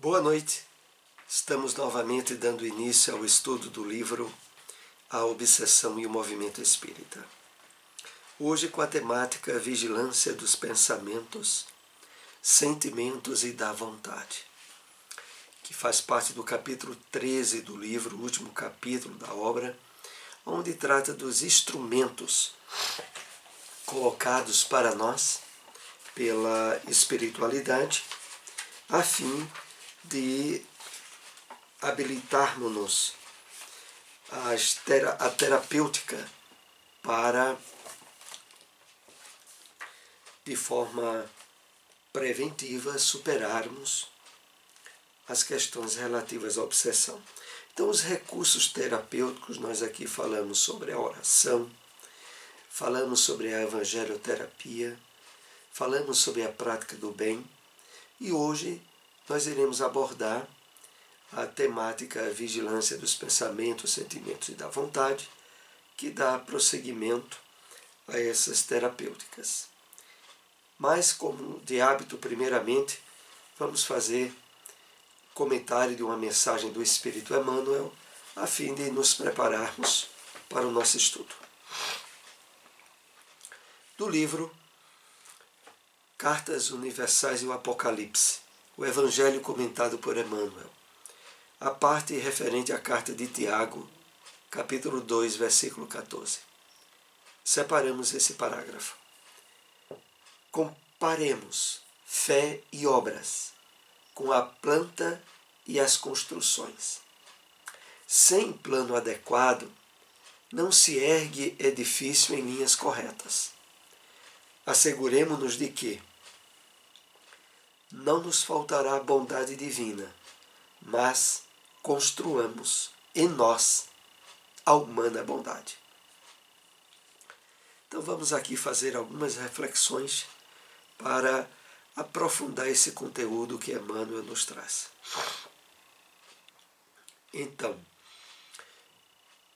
Boa noite. Estamos novamente dando início ao estudo do livro A Obsessão e o Movimento Espírita. Hoje com a temática Vigilância dos Pensamentos, Sentimentos e da Vontade, que faz parte do capítulo 13 do livro, o último capítulo da obra, onde trata dos instrumentos colocados para nós pela espiritualidade, a fim de habilitarmos-nos a terapêutica para, de forma preventiva, superarmos as questões relativas à obsessão. Então, os recursos terapêuticos, nós aqui falamos sobre a oração, falamos sobre a evangelioterapia, falamos sobre a prática do bem, e hoje nós iremos abordar a temática vigilância dos pensamentos, sentimentos e da vontade, que dá prosseguimento a essas terapêuticas. Mas, como de hábito, primeiramente, vamos fazer comentário de uma mensagem do Espírito Emmanuel, a fim de nos prepararmos para o nosso estudo. Do livro Cartas Universais e o Apocalipse, o Evangelho comentado por Emmanuel. A parte referente à carta de Tiago, capítulo 2, versículo 14. Separamos esse parágrafo. Comparemos fé e obras com a planta e as construções. Sem plano adequado, não se ergue edifício em linhas corretas. Asseguremo-nos de que não nos faltará bondade divina, mas construamos em nós a humana bondade. Então vamos aqui fazer algumas reflexões para aprofundar esse conteúdo que Emmanuel nos traz. Então,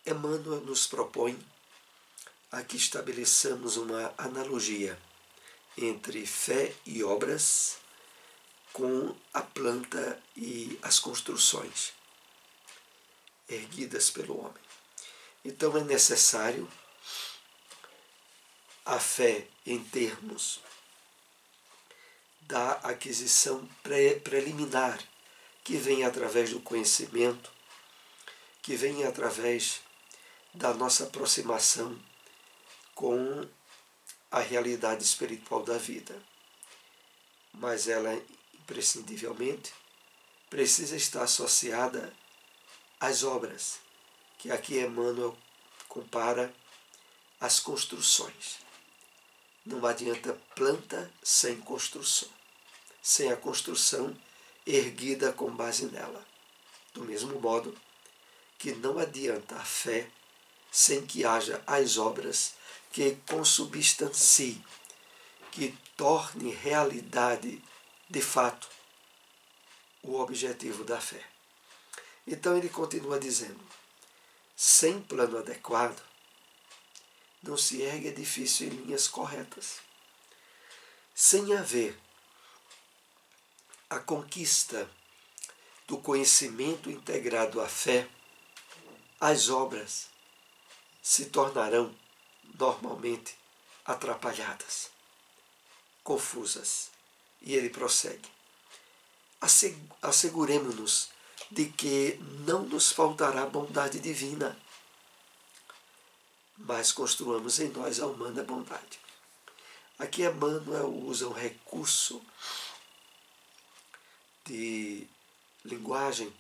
Emmanuel nos propõe a que estabeleçamos uma analogia entre fé e obras com a planta e as construções erguidas pelo homem. Então é necessário a fé em termos da aquisição preliminar, que vem através do conhecimento, que vem através da nossa aproximação com a realidade espiritual da vida. Mas ela, imprescindivelmente, precisa estar associada às obras, que aqui Emmanuel compara às construções. Não adianta planta sem construção, sem a construção erguida com base nela. Do mesmo modo que não adianta a fé sem que haja as obras que consubstanciem, que torne realidade, de fato, o objetivo da fé. Então ele continua dizendo, sem plano adequado, não se ergue edifício em linhas corretas. Sem haver a conquista do conhecimento integrado à fé, as obras se tornarão normalmente atrapalhadas, confusas. E ele prossegue. Asseguremo-nos de que não nos faltará bondade divina, mas construamos em nós a humana bondade. Aqui Emmanuel usa um recurso de linguagem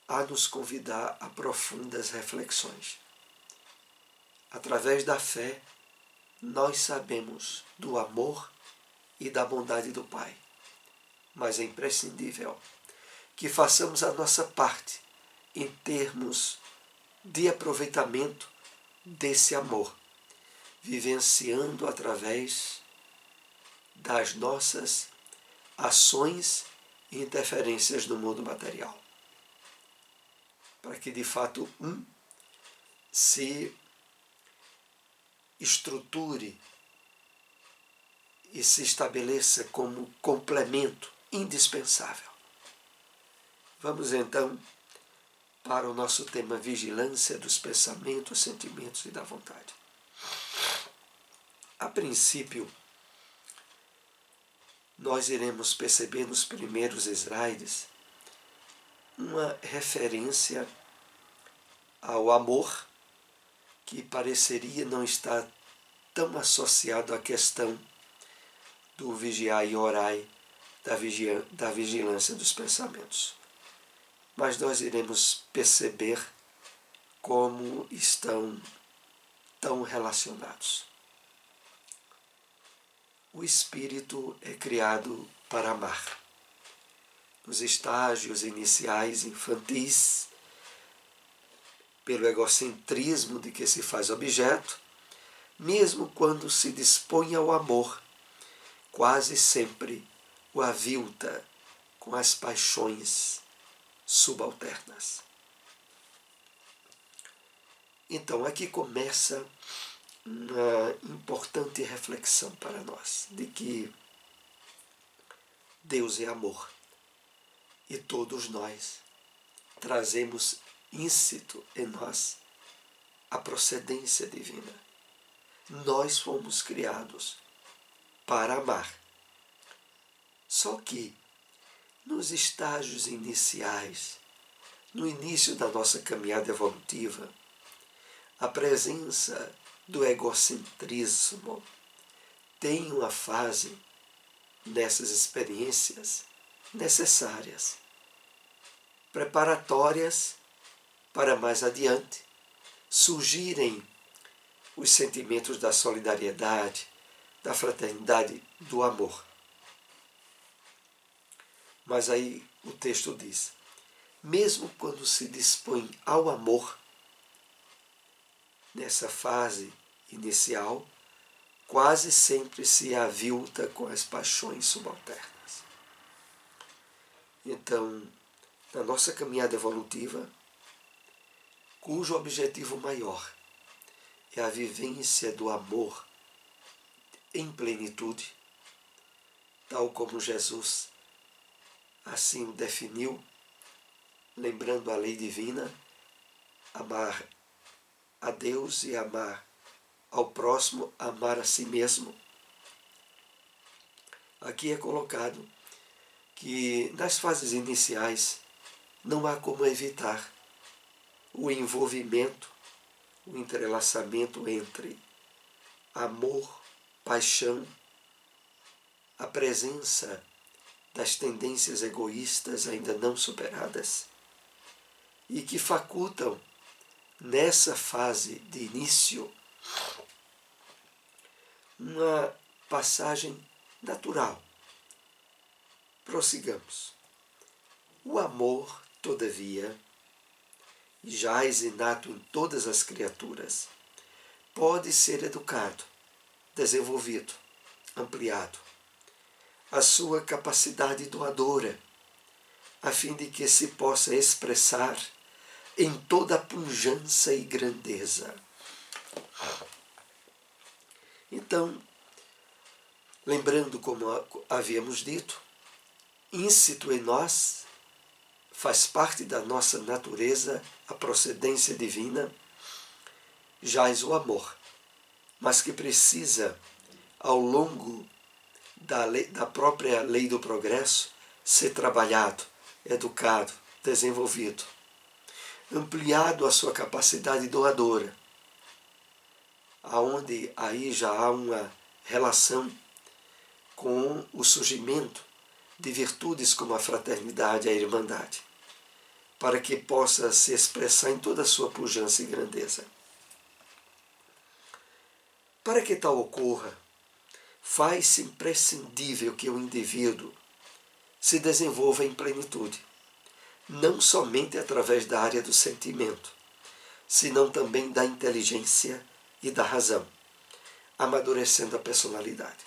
a nos convidar a profundas reflexões. Através da fé, nós sabemos do amor e da bondade do Pai. Mas é imprescindível que façamos a nossa parte em termos de aproveitamento desse amor, vivenciando através das nossas ações e interferências no mundo material. Para que, de fato, se estruture e se estabeleça como complemento indispensável Vamos então para o nosso tema vigilância dos pensamentos, sentimentos e da vontade. A princípio, nós iremos perceber nos primeiros slides uma referência ao amor que pareceria não estar tão associado à questão do vigiai e orai, da vigilância dos pensamentos. Mas nós iremos perceber como estão tão relacionados. O espírito é criado para amar. Nos estágios iniciais infantis, pelo egocentrismo de que se faz objeto, mesmo quando se dispõe ao amor, quase sempre o avilta com as paixões subalternas. Então, aqui começa uma importante reflexão para nós, de que Deus é amor e todos nós trazemos íncito em nós a procedência divina. Nós fomos criados para amar. Só que nos estágios iniciais, no início da nossa caminhada evolutiva, a presença do egocentrismo tem uma fase nessas experiências necessárias, preparatórias para mais adiante surgirem os sentimentos da solidariedade, da fraternidade, do amor. Mas aí o texto diz, mesmo quando se dispõe ao amor, nessa fase inicial, quase sempre se avilta com as paixões subalternas. Então, na nossa caminhada evolutiva, cujo objetivo maior é a vivência do amor em plenitude, tal como Jesus assim o definiu, lembrando a lei divina, amar a Deus e amar ao próximo, amar a si mesmo. Aqui é colocado que nas fases iniciais não há como evitar o envolvimento, o entrelaçamento entre amor, paixão, a presença das tendências egoístas ainda não superadas e que facultam, nessa fase de início, uma passagem natural. Prossigamos. O amor, todavia, jaz inato em todas as criaturas, pode ser educado, desenvolvido, ampliado. A sua capacidade doadora, a fim de que se possa expressar em toda a pujança e grandeza. Então, lembrando como havíamos dito, íncito em nós, faz parte da nossa natureza a procedência divina, jaz o amor, mas que precisa, ao longo da própria lei do progresso, ser trabalhado, educado, desenvolvido, ampliado a sua capacidade doadora, aonde aí já há uma relação com o surgimento de virtudes como a fraternidade e a irmandade, para que possa se expressar em toda a sua pujança e grandeza. Para que tal ocorra, faz-se imprescindível que o indivíduo se desenvolva em plenitude, não somente através da área do sentimento, senão também da inteligência e da razão, amadurecendo a personalidade.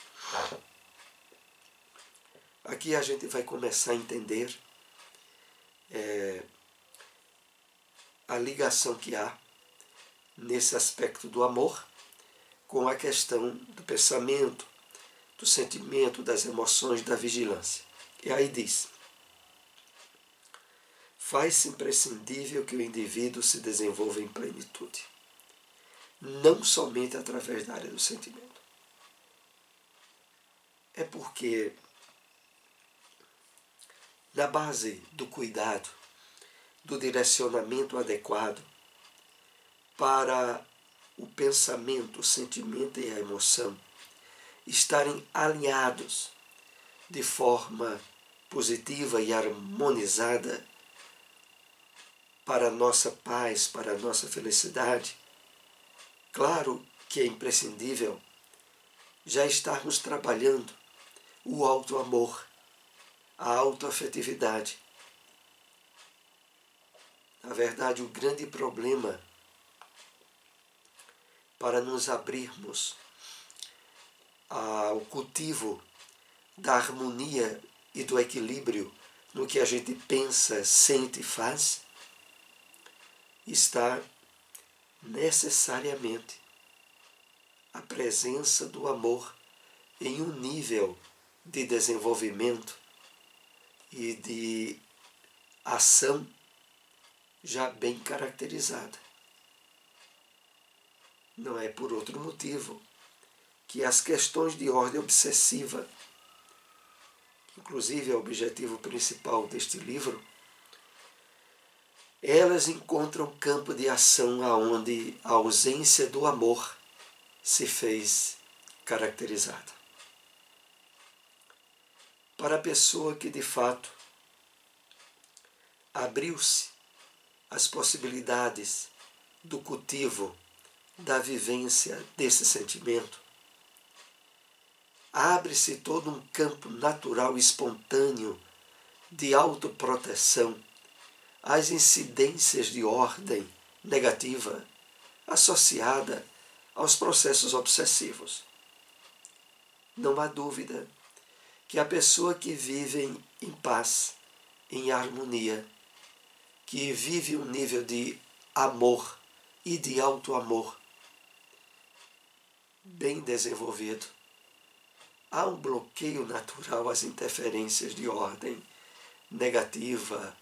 Aqui a gente vai começar a entender a ligação que há nesse aspecto do amor com a questão do pensamento, do sentimento, das emoções, da vigilância. E aí diz, faz-se imprescindível que o indivíduo se desenvolva em plenitude, não somente através da área do sentimento. É porque, na base do cuidado, do direcionamento adequado para o pensamento, o sentimento e a emoção estarem alinhados de forma positiva e harmonizada para a nossa paz, para a nossa felicidade, claro que é imprescindível já estarmos trabalhando o auto-amor, a autoafetividade. Na verdade, o grande problema para nos abrirmos ao cultivo da harmonia e do equilíbrio no que a gente pensa, sente e faz, está necessariamente a presença do amor em um nível de desenvolvimento e de ação já bem caracterizada. Não é por outro motivo que as questões de ordem obsessiva, inclusive é o objetivo principal deste livro, elas encontram campo de ação aonde a ausência do amor se fez caracterizada. Para a pessoa que de fato abriu-se às possibilidades do cultivo, da vivência desse sentimento, abre-se todo um campo natural e espontâneo de autoproteção às incidências de ordem negativa associada aos processos obsessivos. Não há dúvida que a pessoa que vive em paz, em harmonia, que vive um nível de amor e de auto-amor bem desenvolvido, há um bloqueio natural às interferências de ordem negativa,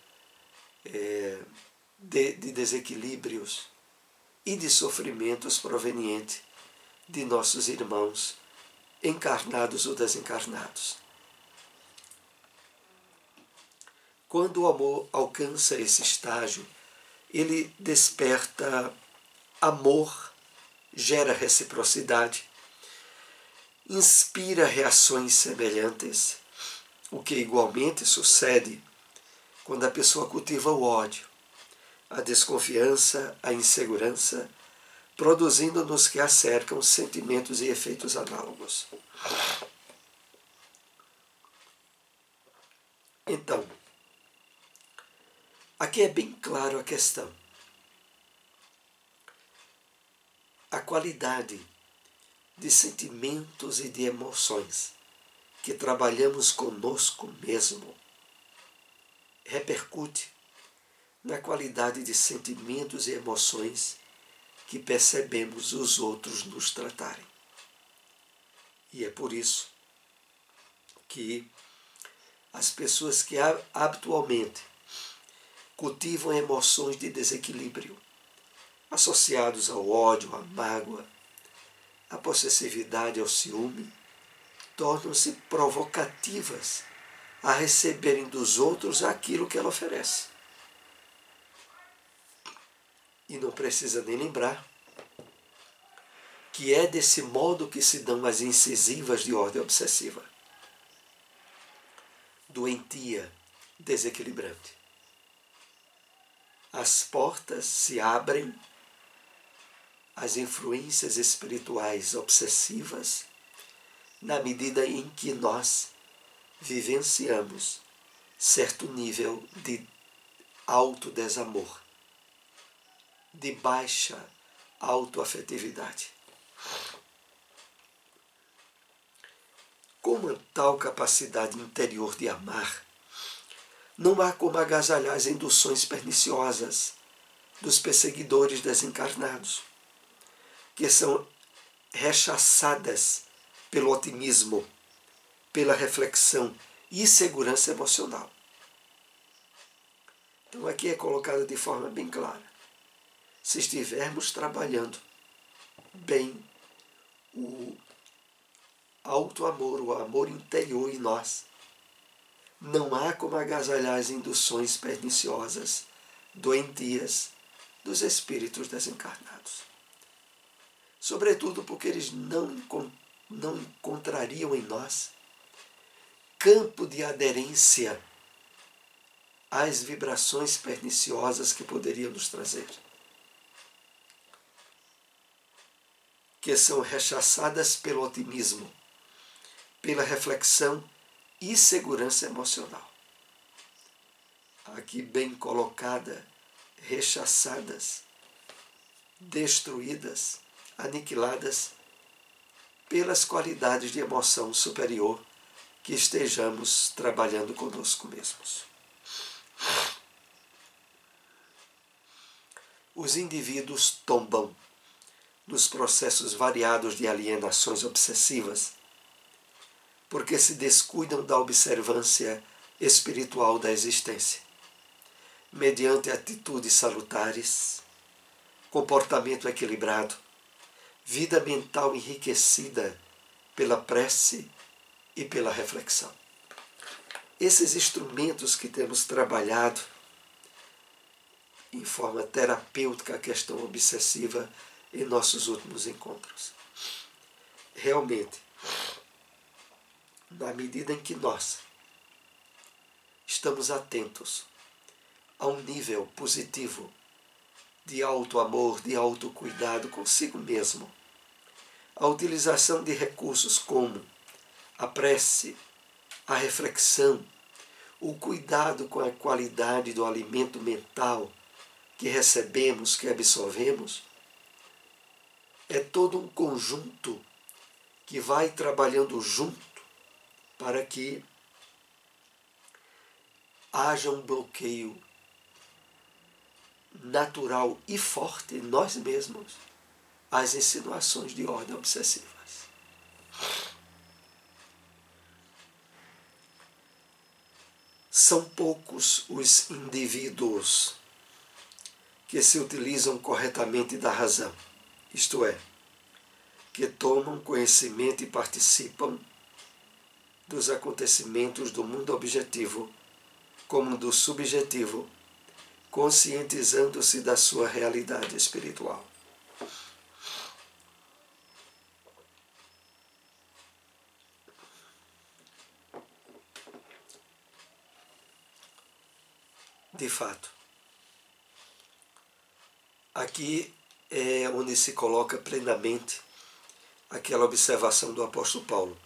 de desequilíbrios e de sofrimentos provenientes de nossos irmãos, encarnados ou desencarnados. Quando o amor alcança esse estágio, ele desperta amor, gera reciprocidade, inspira reações semelhantes, o que igualmente sucede quando a pessoa cultiva o ódio, a desconfiança, a insegurança, produzindo nos que a cercam sentimentos e efeitos análogos. Então, aqui é bem claro a questão. A qualidade de sentimentos e de emoções que trabalhamos conosco mesmo repercute na qualidade de sentimentos e emoções que percebemos os outros nos tratarem. E é por isso que as pessoas que habitualmente cultivam emoções de desequilíbrio, associados ao ódio, à mágoa, à possessividade, ao ciúme, tornam-se provocativas a receberem dos outros aquilo que ela oferece. E não precisa nem lembrar que é desse modo que se dão as incisivas de ordem obsessiva. Doentia, desequilibrante. As portas se abrem às influências espirituais obsessivas na medida em que nós vivenciamos certo nível de autodesamor, de baixa autoafetividade. Com uma tal capacidade interior de amar, não há como agasalhar as induções perniciosas dos perseguidores desencarnados, que são rechaçadas pelo otimismo, pela reflexão e segurança emocional. Então aqui é colocado de forma bem clara. Se estivermos trabalhando bem o auto-amor, o amor interior em nós, não há como agasalhar as induções perniciosas, doentias dos espíritos desencarnados. Sobretudo porque eles não encontrariam em nós campo de aderência às vibrações perniciosas que poderiam nos trazer, que são rechaçadas pelo otimismo, pela reflexão e segurança emocional. Aqui bem colocada, rechaçadas, destruídas, aniquiladas pelas qualidades de emoção superior que estejamos trabalhando conosco mesmos. Os indivíduos tombam nos processos variados de alienações obsessivas porque se descuidam da observância espiritual da existência, mediante atitudes salutares, comportamento equilibrado, vida mental enriquecida pela prece e pela reflexão. Esses instrumentos que temos trabalhado em forma terapêutica a questão obsessiva em nossos últimos encontros. Realmente, na medida em que nós estamos atentos a um nível positivo de auto-amor, de autocuidado consigo mesmo, a utilização de recursos como a prece, a reflexão, o cuidado com a qualidade do alimento mental que recebemos, que absorvemos, é todo um conjunto que vai trabalhando junto para que haja um bloqueio natural e forte em nós mesmos às insinuações de ordem obsessivas. São poucos os indivíduos que se utilizam corretamente da razão, isto é, que tomam conhecimento e participam dos acontecimentos do mundo objetivo como do subjetivo, conscientizando-se da sua realidade espiritual. De fato, aqui é onde se coloca plenamente aquela observação do apóstolo Paulo.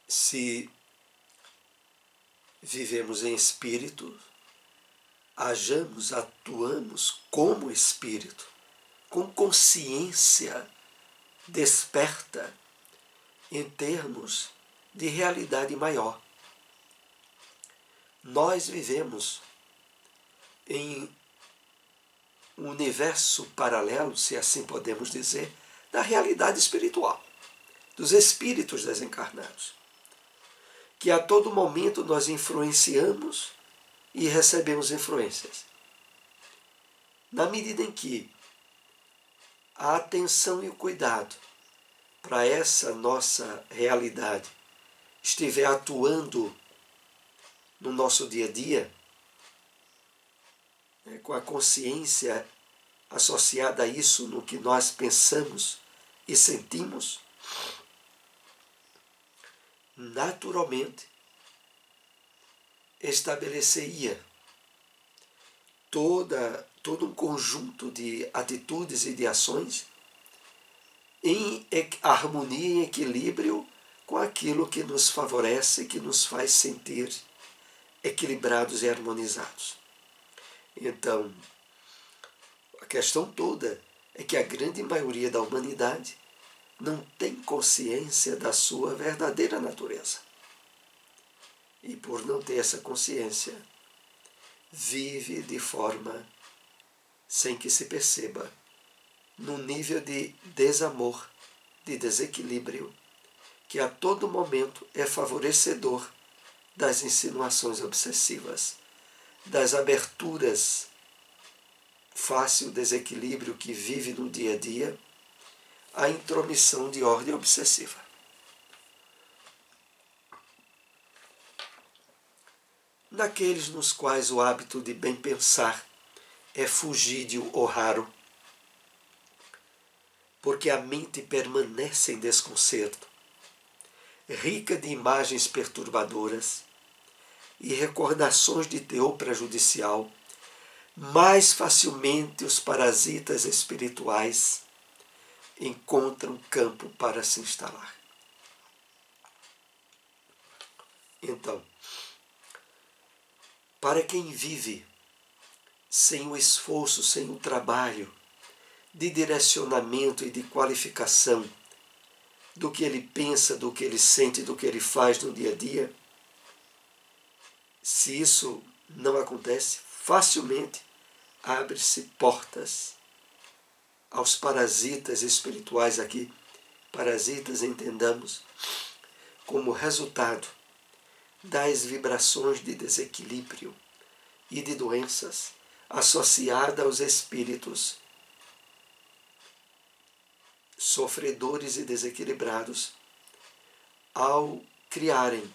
Se vivemos em espírito, hajamos, atuamos como espírito, com consciência desperta em termos de realidade maior. Nós vivemos em um universo paralelo, se assim podemos dizer, da realidade espiritual, dos espíritos desencarnados, que a todo momento nós influenciamos e recebemos influências. Na medida em que a atenção e o cuidado para essa nossa realidade estiver atuando no nosso dia a dia, com a consciência associada a isso no que nós pensamos e sentimos, naturalmente estabeleceria todo um conjunto de atitudes e de ações em harmonia, em equilíbrio com aquilo que nos favorece, que nos faz sentir equilibrados e harmonizados. Então, a questão toda é que a grande maioria da humanidade não tem consciência da sua verdadeira natureza. E por não ter essa consciência, vive de forma sem que se perceba, num nível de desamor, de desequilíbrio, que a todo momento é favorecedor das insinuações obsessivas, das aberturas fácil desequilíbrio que vive no dia a dia, a intromissão de ordem obsessiva. Naqueles nos quais o hábito de bem pensar é fugídio ou raro, porque a mente permanece em desconcerto, rica de imagens perturbadoras e recordações de teor prejudicial, mais facilmente os parasitas espirituais encontram campo para se instalar. Então, para quem vive sem o esforço, sem o trabalho de direcionamento e de qualificação do que ele pensa, do que ele sente, do que ele faz no dia a dia, se isso não acontece, facilmente abre-se portas aos parasitas espirituais aqui. Parasitas, entendamos, como resultado das vibrações de desequilíbrio e de doenças associadas aos espíritos sofredores e desequilibrados, ao criarem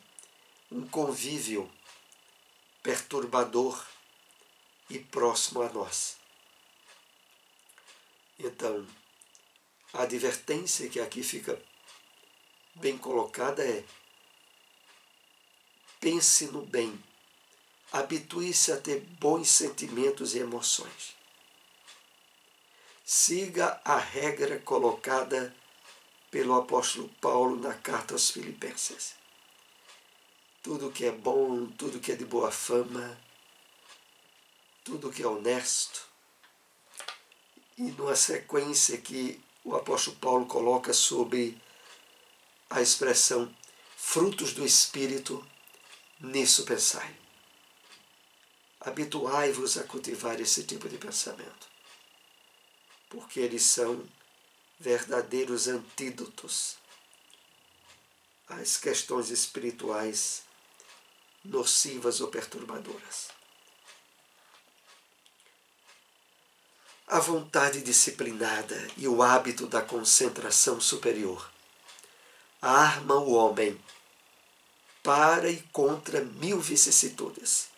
um convívio perturbador e próximo a nós. Então, a advertência que aqui fica bem colocada é: pense no bem, habitue-se a ter bons sentimentos e emoções. Siga a regra colocada pelo apóstolo Paulo na carta aos Filipenses. Tudo que é bom, tudo que é de boa fama, tudo que é honesto. E numa sequência que o apóstolo Paulo coloca sobre a expressão frutos do Espírito, nisso pensai. Habituai-vos a cultivar esse tipo de pensamento, porque eles são verdadeiros antídotos às questões espirituais nocivas ou perturbadoras. A vontade disciplinada e o hábito da concentração superior armam o homem para e contra 1000 vicissitudes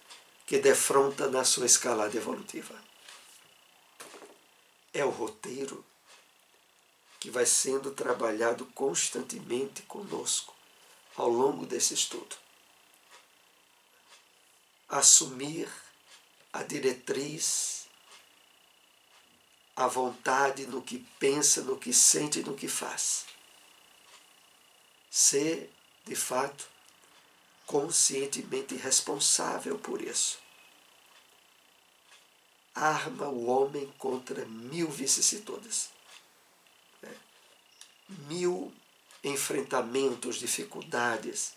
que defronta na sua escalada evolutiva. É o roteiro que vai sendo trabalhado constantemente conosco ao longo desse estudo. Assumir a diretriz, a vontade no que pensa, no que sente e no que faz. Ser, de fato, conscientemente responsável por isso. Arma o homem contra 1000 vicissitudes. 1000 enfrentamentos, dificuldades,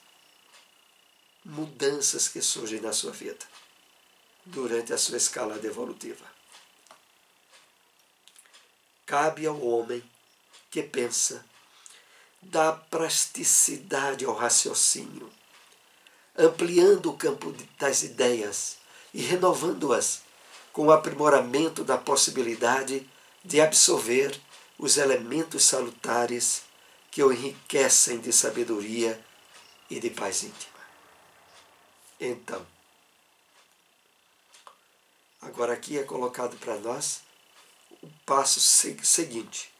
mudanças que surgem na sua vida durante a sua escalada evolutiva. Cabe ao homem que pensa dar plasticidade ao raciocínio, ampliando o campo das ideias e renovando-as com o aprimoramento da possibilidade de absorver os elementos salutares que o enriquecem de sabedoria e de paz íntima. Então, agora aqui é colocado para nós o passo seguinte.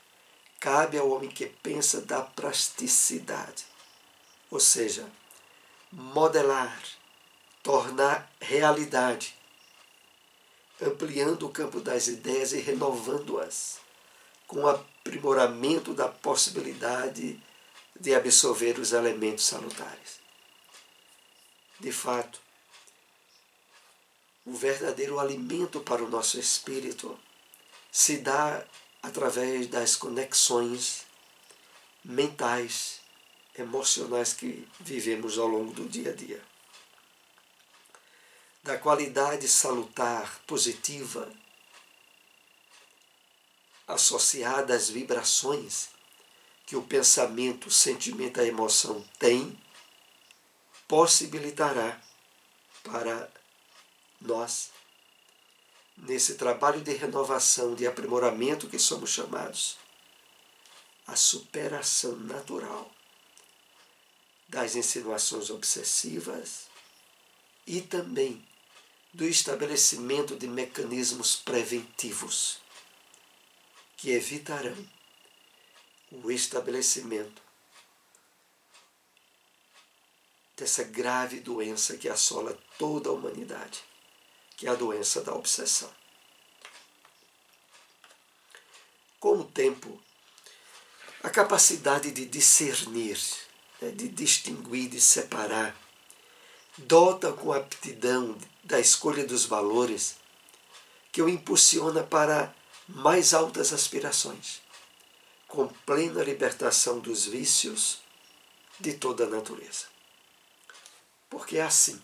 Cabe ao homem que pensa dar plasticidade, ou seja, modelar, tornar realidade, ampliando o campo das ideias e renovando-as com o aprimoramento da possibilidade de absorver os elementos salutares. De fato, o verdadeiro alimento para o nosso espírito se dá através das conexões mentais, emocionais que vivemos ao longo do dia a dia. Da qualidade salutar, positiva, associada às vibrações que o pensamento, o sentimento, a emoção tem, possibilitará para nós, nesse trabalho de renovação, de aprimoramento que somos chamados, a superação natural das insinuações obsessivas e também do estabelecimento de mecanismos preventivos que evitarão o estabelecimento dessa grave doença que assola toda a humanidade, que é a doença da obsessão. Com o tempo, a capacidade de discernir, de distinguir, de separar, dota com a aptidão da escolha dos valores que o impulsiona para mais altas aspirações, com plena libertação dos vícios de toda a natureza. Porque é assim.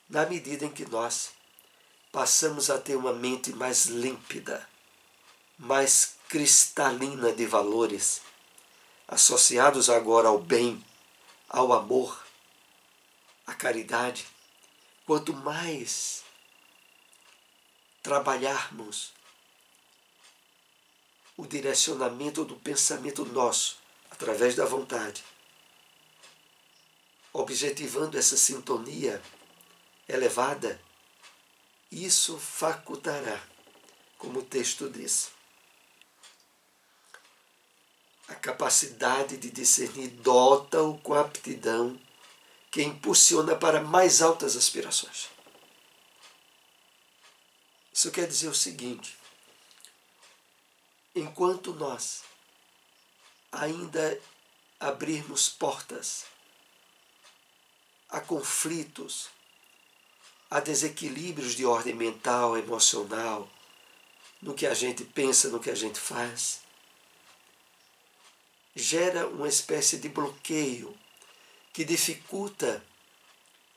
Na medida em que nós passamos a ter uma mente mais límpida, mais cristalina de valores, associados agora ao bem, ao amor, à caridade, quanto mais trabalharmos o direcionamento do pensamento nosso, através da vontade, objetivando essa sintonia elevada, isso facultará, como o texto diz, a capacidade de discernir dota-o com a aptidão que impulsiona para mais altas aspirações. Isso quer dizer o seguinte: enquanto nós ainda abrirmos portas a conflitos, a desequilíbrios de ordem mental, emocional, no que a gente pensa, no que a gente faz, gera uma espécie de bloqueio que dificulta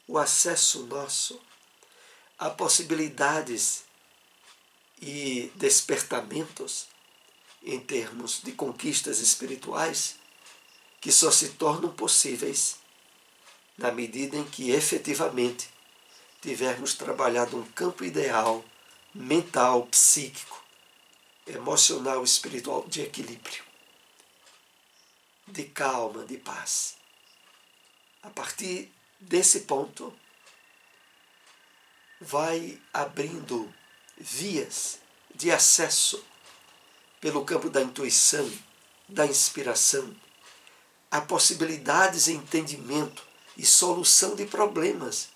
o acesso nosso a possibilidades e despertamentos em termos de conquistas espirituais que só se tornam possíveis na medida em que efetivamente tivermos trabalhado um campo ideal, mental, psíquico, emocional, espiritual de equilíbrio, de calma, de paz. A partir desse ponto, vai abrindo vias de acesso pelo campo da intuição, da inspiração, a possibilidades de entendimento e solução de problemas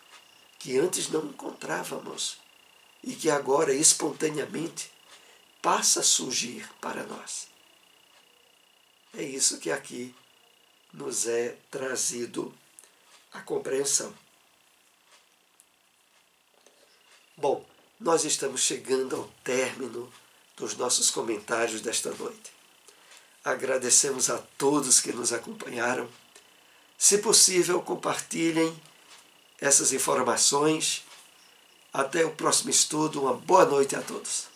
que antes não encontrávamos e que agora espontaneamente passa a surgir para nós. É isso que aqui nos é trazido a compreensão. Bom, nós estamos chegando ao término dos nossos comentários desta noite. Agradecemos a todos que nos acompanharam. Se possível, compartilhem essas informações. Até o próximo estudo. Uma boa noite a todos.